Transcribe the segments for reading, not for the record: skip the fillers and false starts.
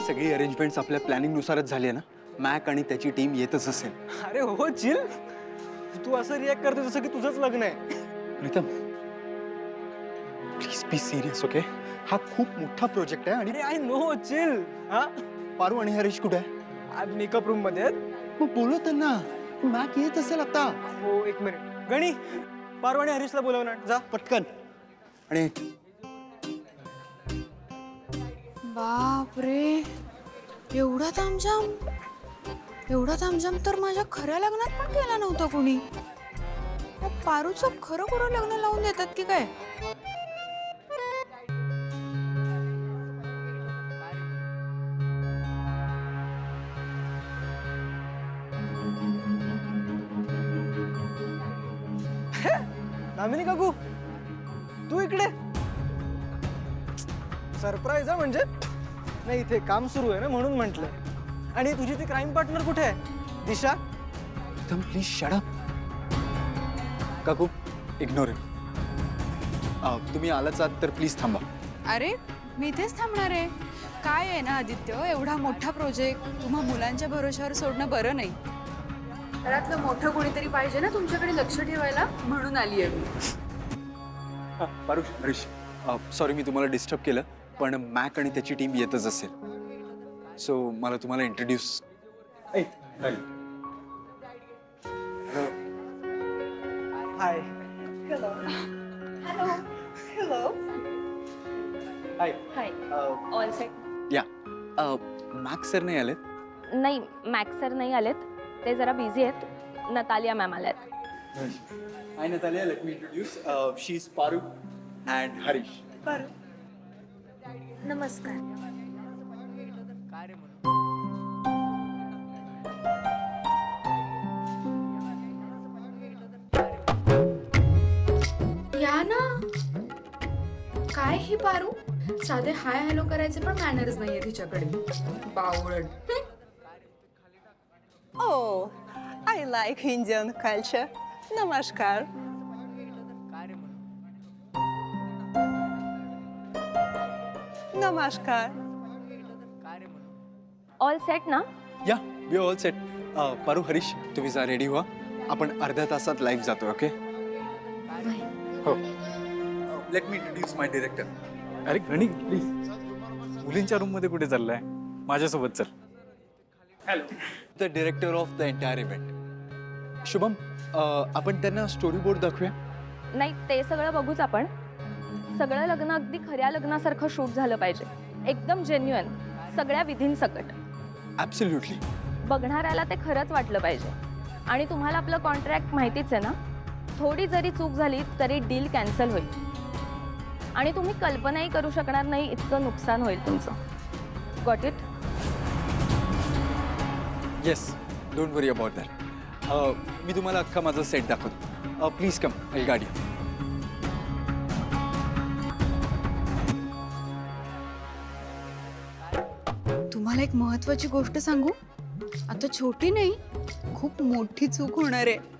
सगळी अरेंजमेंट्स आपल्या प्लॅनिंग नुसारच झाली आहे ना? मॅक आणि त्याची टीम येतच असेल. अरे हो चिल, तू असं रिॲक्ट करतो जसं की तुझंच लग्न आहे. Pritam, please be serious, okay? हा खूप मोठा प्रोजेक्ट आहे आणि अरे आय नो चिल. हा पारू आणि हरीश कुठे आहे? मेकअप रूम मध्ये आहेत. मग बोलव त्यांना. मॅक येत असेल आता. हो एक मिनिट. गणी, पारू आणि हरीशला बोलवणार जा पटकन. आणि बाप रे, एवढा तामझाम, एवढा तामझाम तर माझ्या खऱ्या लग्नात पण केला नव्हता कोणी. पारूचं खरं खरं लग्न लावून देतात की काय? दामिनी काकू, तू इकडे. सरप्राईज आहे म्हणजे. नाही इथे काम सुरू आहे ना म्हणून म्हटलं. आणि तुझी ती क्राईम पार्टनर कुठे आहे, Disha? Pritam please shut up. काकू इग्नोर हिम. तुम्ही आलाच आहात तर प्लीज थांबा. अरे मी इथेच थांबणार आहे. काय आहे ना आदित्य, एवढा मोठा प्रोजेक्ट तुम्हा मुलांच्या भरोश्यावर सोडणं बरं नाही. घरातलं मोठं कोणीतरी पाहिजे ना तुमच्याकडे लक्ष ठेवायला, म्हणून आली आहे मी. पारू, हरीश, सॉरी मी तुम्हाला डिस्टर्ब केलं, पण मॅक आणि त्याची टीम येतच असेल. सो मला तुम्हाला introduce. Hi. Hello hello hi. Hi all set. या मॅक सर नाही आलेत. नाही मॅक्स सर नाही आलेत, ते जरा बिझी आहेत. नतालिया मॅम आल्यात. Hi Natalia, let me introduce. She's Paru and Harish. नमस्कार. या ना. काय ही पारू, साधे हाय हॅलो करायचे पण मॅनर्स नाहीये तिच्याकडे. बावळट. Oh, I like Indian culture. Namaskar. Namaskar. All set ना? या we all set. Paru, Harish, तुम्ही जा रेडी व्हा. आपण अर्ध्या तासात लाईव्ह जातो, ओके? हो. लेट मी इंट्रोड्यूस माय डिरेक्टर. अरे गणी प्लीज, मुलींच्या रूम मध्ये कुठे चाललाय? माझ्यासोबत चल. The director of the entire event. Shubham, आपण त्यांना स्टोरी बोर्ड दाखवूया. नाही ते सगळं बघूच आपण. सगळं लग्न अगदी खऱ्या लग्नासारखं शूट झालं पाहिजे, एकदम जेन्युइन, सगळ्या विधींसकट. ॲब्सोल्युटली. बघणाऱ्याला ते खरंच वाटलं पाहिजे. आणि तुम्हाला आपलं कॉन्ट्रॅक्ट माहितीच आहे ना, थोडी जरी चूक झाली तरी डील कॅन्सल होईल. आणि तुम्ही कल्पनाही करू शकणार नाही इतकं नुकसान होईल तुमचं. Got it? Yes, don't worry about that. मी तुम्हाला अख्खा माझा सेट दाखवतो. प्लीज कम, गाडी. तुम्हाला एक महत्वाची गोष्ट सांगू, आता छोटी नाही, खूप मोठी चूक होणार आहे.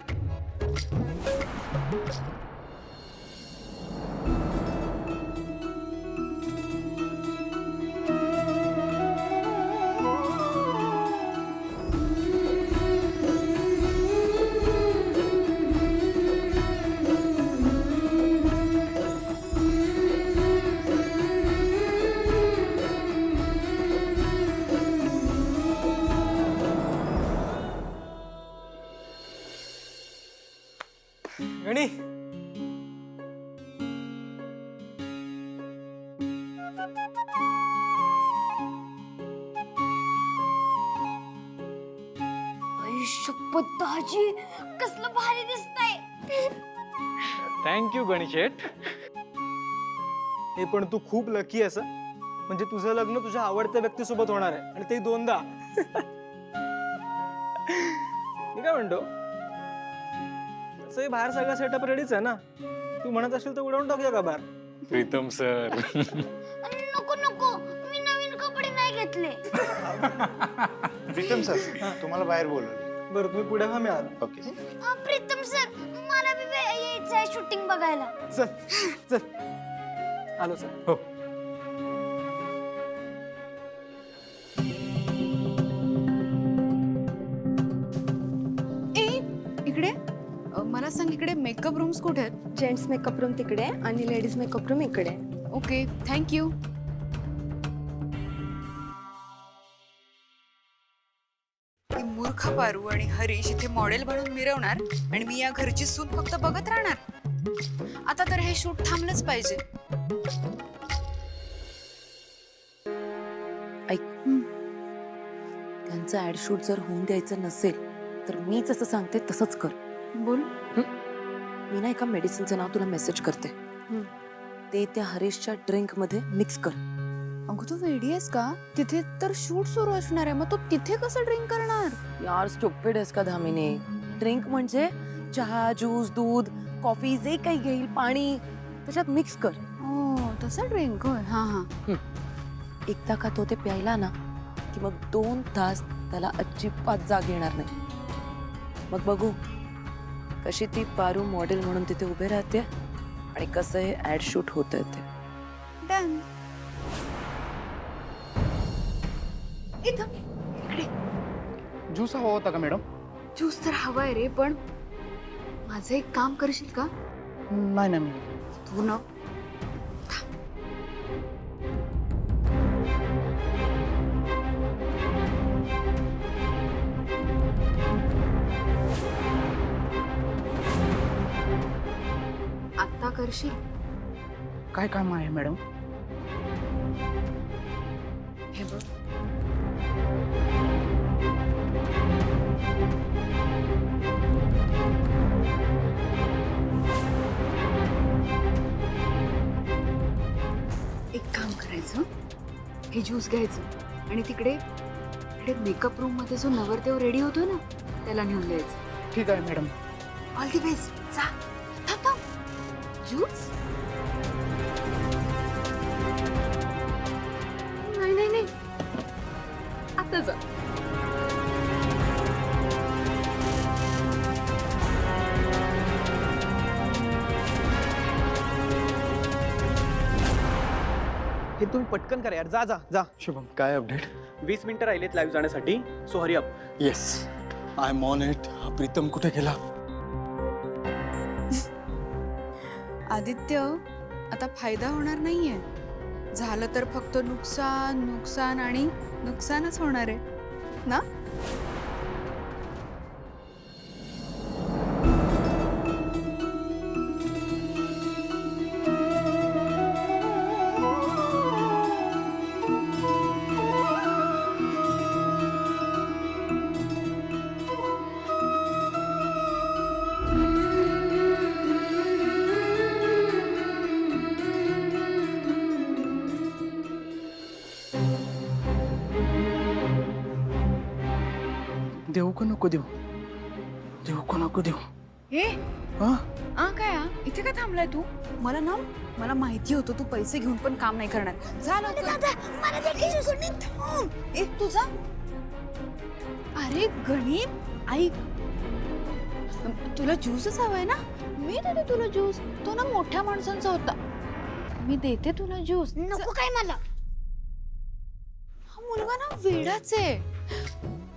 गणी, दाजी कसलं भारी दिसतंय. थँक्यू गणी शेठ. हे पण तू खूप लकी आहेस हं. म्हणजे तुझं लग्न तुझ्या आवडत्या व्यक्तीसोबत होणार आहे आणि ते दोनदा. मी काय म्हणतो, तसंही बाहेर सगळा सेटअप रेडीच आहे ना. तू म्हणत असेल तर उडवून टाकूया का बाहेर? प्रीतम सर. नको नको, मी नवीन कपडे नाही घेतले. प्रीतम सर, तुम्हाला बाहेर बोलवलं. बरं तुम्ही पुढे व्हा, मी आलो. ओके. प्रीतम सर, मला बी यायचं आहे शूटिंग बघायला. चल चल, आलो सर. हो. मेकअप रूम्स कुठे आहेत? जेंट्स मेकअप रूम तिकडे आहे आणि लेडीज मेकअप रूम इकडे आहे. Okay, thank you. मूर्ख पारू आणि हरीश इथे मॉडेल बनून मिरवणार आणि मी या घरची सून फक्त बघत राहणार. आता तर हे शूट थांबलंच पाहिजे. त्यांचं ऍड शूट जर होऊन द्यायचं नसेल तर मी जसं सांगते तसंच कर. बोल. मी ना एका मेडिसिनचं नाव तुला मेसेज करते. ते त्या हरीशच्या ड्रिंक मध्ये मिक्स कर. अगं तू वेडी आहेस का? तिथे तर शूट सुरू असणार आहे, मग तो तिथे कसं ड्रिंक करणार? यार स्टुपिड आहेस का धामिनी? ड्रिंक म्हणजे चहा, ज्यूस, दूध, कॉफी जे काही घेईल, पाणी त्याच्यात मिक्स कर. हो, तसा ड्रिंक होय. हा हा. एकदा का तो ते प्यायला ना की मग 2 तास त्याला अजिबात जाग येणार नाही. मग बघू कशी ती पारू मॉडेल म्हणून तिथे उभे राहते आणि कसं हे ऍड शूट होतंय ते. डन. इथं इकडे ज्यूस हवा होता का मॅडम? ज्यूस तर हवाय रे, पण माझं एक काम करशील का? नाही नाही तू ना आत्ता करशील? काय काम आहे मॅडम? हे बघ. एक काम करायचं, हे ज्यूस घ्यायचं आणि तिकडे मेकअप रूम मध्ये जो नवरदेव रेडी होतो ना त्याला नेऊन द्यायचं. ठीक आहे मॅडम. All the best. जा. थांब थांब. ज्यूस? नाही नाही नाही, आता जा. हे तुम्ही पटकन करा यार. जा जा जा. शुभम, काय अपडेट? 20 मिनिटं राहिलेत लाईव्ह जाण्यासाठी, so hurry up. Yes, I am on it. Pritam कुठे गेला? आदित्य, आता फायदा होणार नाहीये. झालं तर फक्त नुकसान नुकसान आणि नुकसानच होणार आहे ना. देऊ का नको देऊ? देऊ का नको देऊ? हे हा? काय इथे काय थांबलाय तू? मला माहिती होतं तू पैसे घेऊन पण काम नाही करणार. जा लवकर. ए तुझा, अरे गणित ऐक, तुला ज्यूसच हवाय ना? मी देते तुला ज्यूस. तो ना मोठ्या माणसांचा होता. मी देते तुला ज्यूस. नको काय मला. हा मुलगा ना वेडाच आहे.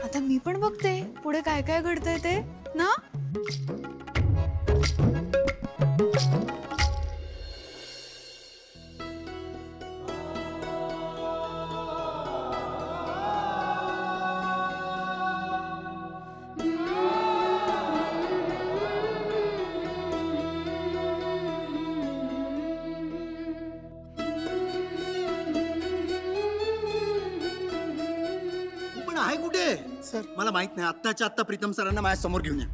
आता मी पण बघते पुढे काय काय घडतंय ते ना. पण आहे कुठे सर? मला माहित नाही. आत्ताच्या आत्ता प्रीतम सरांना माझ्या समोर घेऊन या.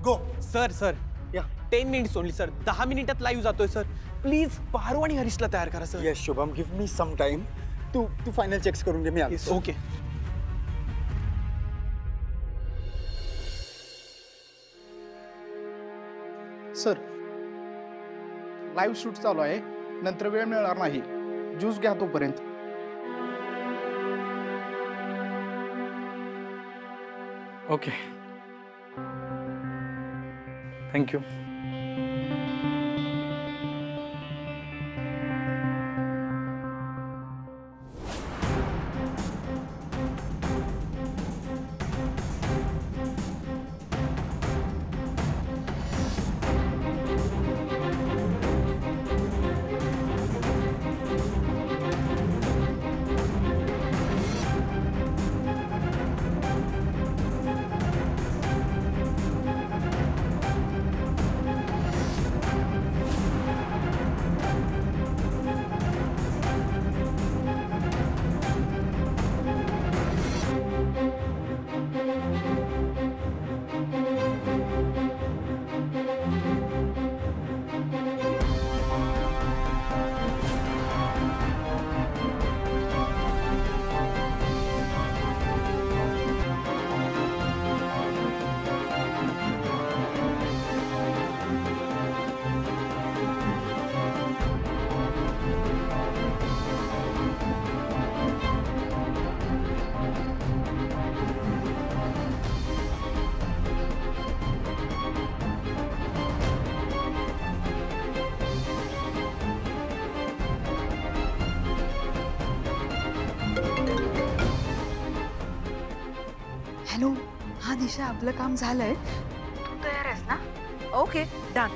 गो. सर या 10 मिनिट्स ओनली सर. 10 मिनिटात लाईव्ह जातोय सर. प्लीज पारू आणि हरीशला तयार करा sir. Yes Shubham, give me some time. तू फायनल चेक्स करून घे. मी आलो. ओके. सर, लाईव्ह शूट चालू आहे. नंतर वेळ मिळणार नाही. ज्यूस घ्या तोपर्यंत. Okay, thank you. हॅलो, हा दिशा, आपलं काम झालंय. तू तयार आहेस ना? Okay done.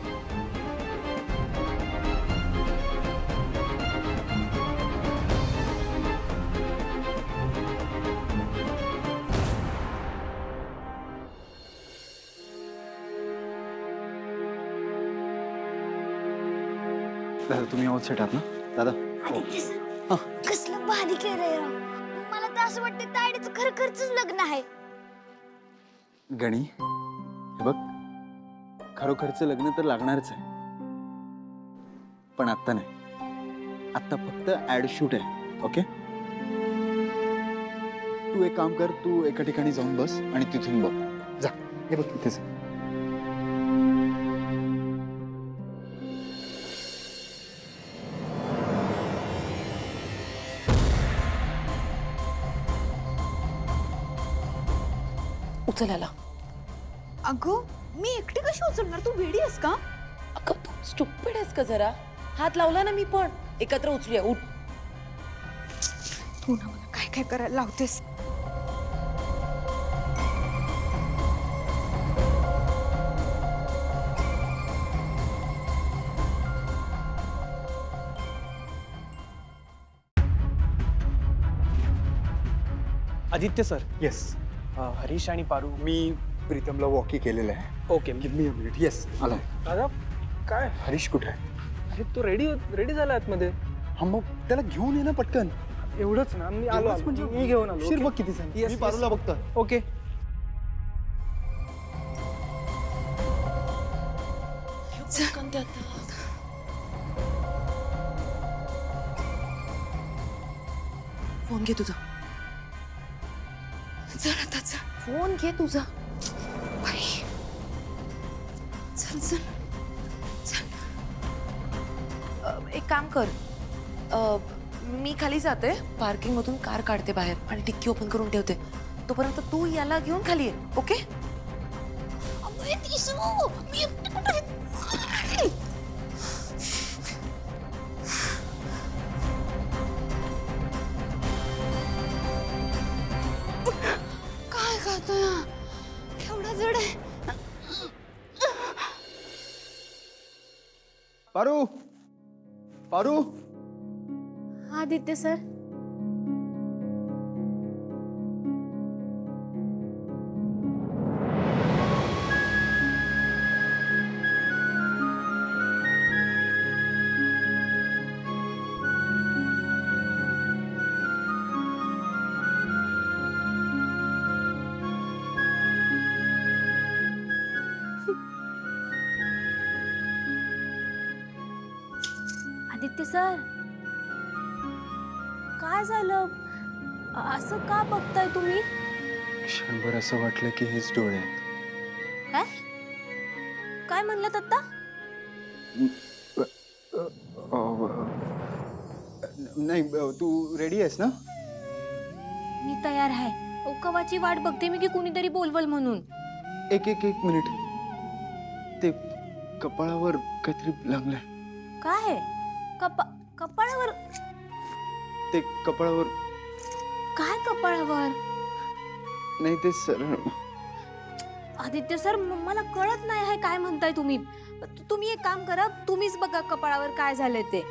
दादा तुम्ही ऑल सेट आहात ना दादा? आदित्य सर, कसलं भारी केलंय राव. मला तर असं वाटतं तायडीचं खरखरच लग्न आहे. गणी हे बघ, खरोखरचं लग्न तर लागणारच आहे, पण आत्ता नाही. आत्ता फक्त ऍड शूट आहे. ओके, तू एक काम कर, तू एका ठिकाणी जाऊन बस आणि तिथून बघ. जा, हे बघ तिथेच. उचलायला. अगं, मी एकटी कशी उचलणार? तू वेडी आहेस का? अगं तू स्टुपिड आहेस का जरा? हात लावला ना मी पण. एकत्र उचलूया. उठ. तू ना मला काय काय करायला लावतेस. आदित्य सर, येस, हरीश आणि पारू. मी प्रीतमला वॉकी केलेलं आहे. Okay. Give me a minute. Yes, आलाय. दादा काय? हरीश कुठे आहे? अरे तो रेडी झाला आतमध्ये. हा मग त्याला घेऊन ये ना पटकन. एवढंच ना, मी आलो. एवढंच म्हणजे मी घेऊन आलो. उशीर ओके? बघ किती झाली. Yes, मी yes. पारूला बघतो. ओके. फोन घे तुझा. चल आता चल. फोन घे तुझा. बाई. चल चल चल. एक काम कर. मी खाली जाते, पार्किंग मधून कार काढते बाहेर आणि डिक्की ओपन करून ठेवते. तोपर्यंत तू याला घेऊन खाली ये. ओके? मी एकटी कुठं आहे? काय खातोय? केवढा जड आहे. पारू, पारू. आदित्य सर, आदित्य सर, काय झालं? असं का बघताय तुम्ही? क्षणभर असं वाटलं की हेच डोळे आहेत. काय काय म्हणलात आता? नाही, तू रेडी आहेस ना? मी तयार आहे. कवाची वाट बघते मी की कुणीतरी बोलवल म्हणून. एक मिनिट. ते कपाळावर काहीतरी लागलंय. काय आहे? कपाळावर? ते कपाळावर काय कपाळावर? नाही, ते सर. आदित्य सर, मला कळत नाही आहे काय म्हणताय तुम्ही. तुम्ही एक काम करा, तुम्हीच बघा कपाळावर काय झालंय ते.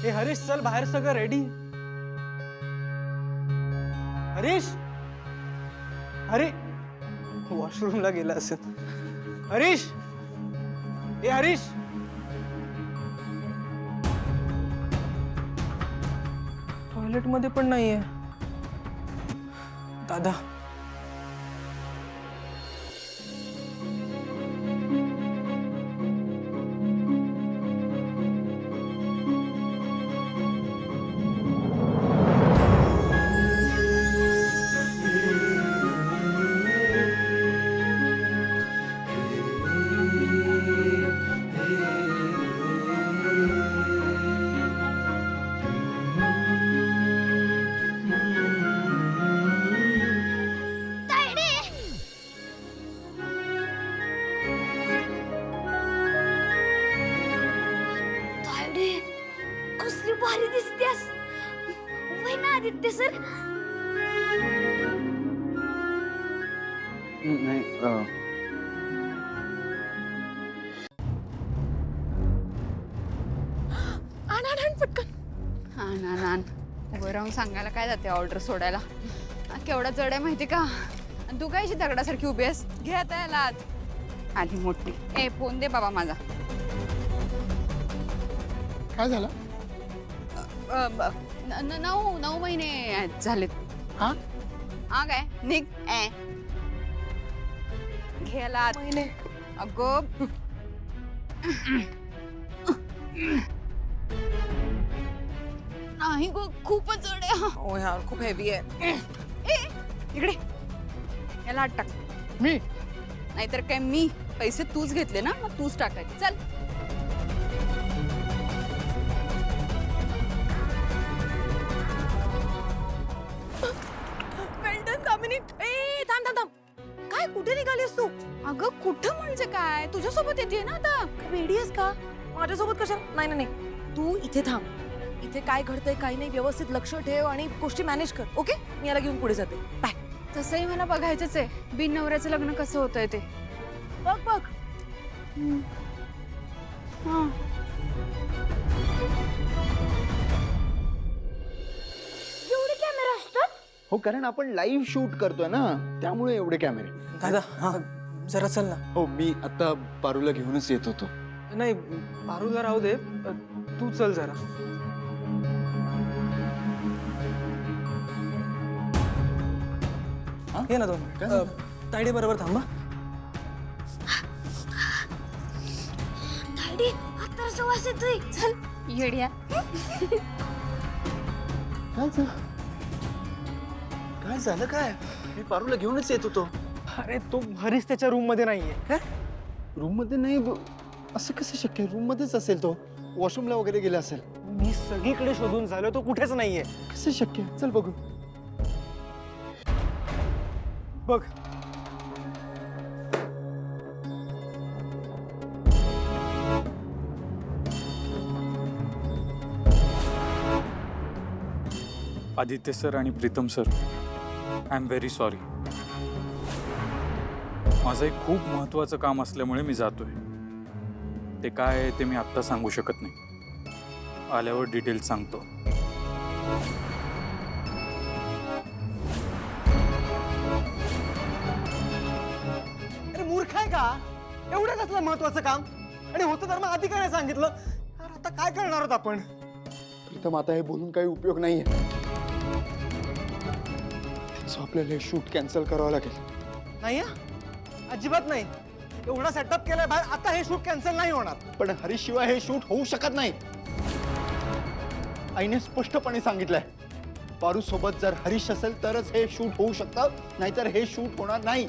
हे हरीश, चल बाहेर, सगळं रेडी. हरीश, हरी वॉशरूमला गेला असेल. हरीश, ए हरीश. टॉयलेट मध्ये पण नाहीये. दादा, तायडे, कसली भारी दिसतेस. होय ना आदित्य सर? नाही आण उभं राहून सांगायला काय जाते ऑर्डर सोडायला. केवढा जड आहे माहिती का. आणि तू काय अशी दगडासारखी उभी आहेस. घे आता याला आत. आधी मोठी. ए फोन दे बाबा माझा. काय झालं? 9 महिने झालेत. हा? हा काय निघ. घे याला आत. अगं नाही गं खूपच जड आहे. ओ यार खूप हेवी आहे. इकडे याला आत टाक. मी नाहीतर काय मी पैसे तूच घेतले ना मग तूच टाकायचे. चल काय कुठे निघालीस तू? अगं कुठं म्हणजे काय तुझ्यासोबत येते ना आता. वेडी आहेस का? माझ्यासोबत कशा? नाही नाही नाही, तू इथे थांब. इथे काय घडतंय काही नाही व्यवस्थित लक्ष ठेव आणि गोष्टी मॅनेज कर. ओके, मी याला घेऊन पुढे जाते. बाय. तसंही मला बघायचंच आहे बिन नवऱ्याचं लग्न कसं होतंय ते. बघ बघ. हा एवढे कॅमेरा असतात? हो कारण आपण लाईव्ह शूट करतोय ना त्यामुळे एवढे कॅमेरे. दादा हा जरा चल ना. हो मी आता पारूला घेऊनच येत होतो. नाही पारूला राहू दे, तू चल जरा. ये ना दोन. काय झालं? तायडे बरोबर थांबा. तायडे आता वास येतोय. चल. येड्या. काय झालं काय? मी पारूला घेऊनच येत होतो. अरे तो हरीश त्याच्या रूम मध्ये नाहीये. काय? रूम मध्ये नाही असं कसं शक्य? रूम मध्येच असेल तो. वॉशरूमला वगैरे गेला असेल. मी सगळीकडे शोधून झालो तो कुठेच नाहीये. कसं शक्य? चल बघू. बघ. आदित्य सर आणि Pritam sir, I am very sorry. माझं एक खूप महत्त्वाचं काम असल्यामुळे मी जातोय. ते काय आहे ते मी आत्ता सांगू शकत नाही. आल्यावर डिटेल्स सांगतो. अरे मूर्ख आहे का? एवढं कसलं महत्वाचं काम? आणि होतं तर मग आधी काय नाही सांगितलं? अरे आता काय करणार आहोत आपण? प्रीतम आता हे बोलून काही उपयोग नाहीये. सो आपल्याला हे शूट कॅन्सल करावं लागेल. नाही अजिबात नाही. एवढा सेटअप केलाय बाहेर, आता हे शूट कॅन्सल नाही होणार. पण हरीश शिवाय हे शूट होऊ शकत नाही. आईने स्पष्टपणे सांगितलंय पारू सोबत जर हरीश असेल तरच हे शूट होऊ शकतं, नाहीतर हे शूट होणार नाही.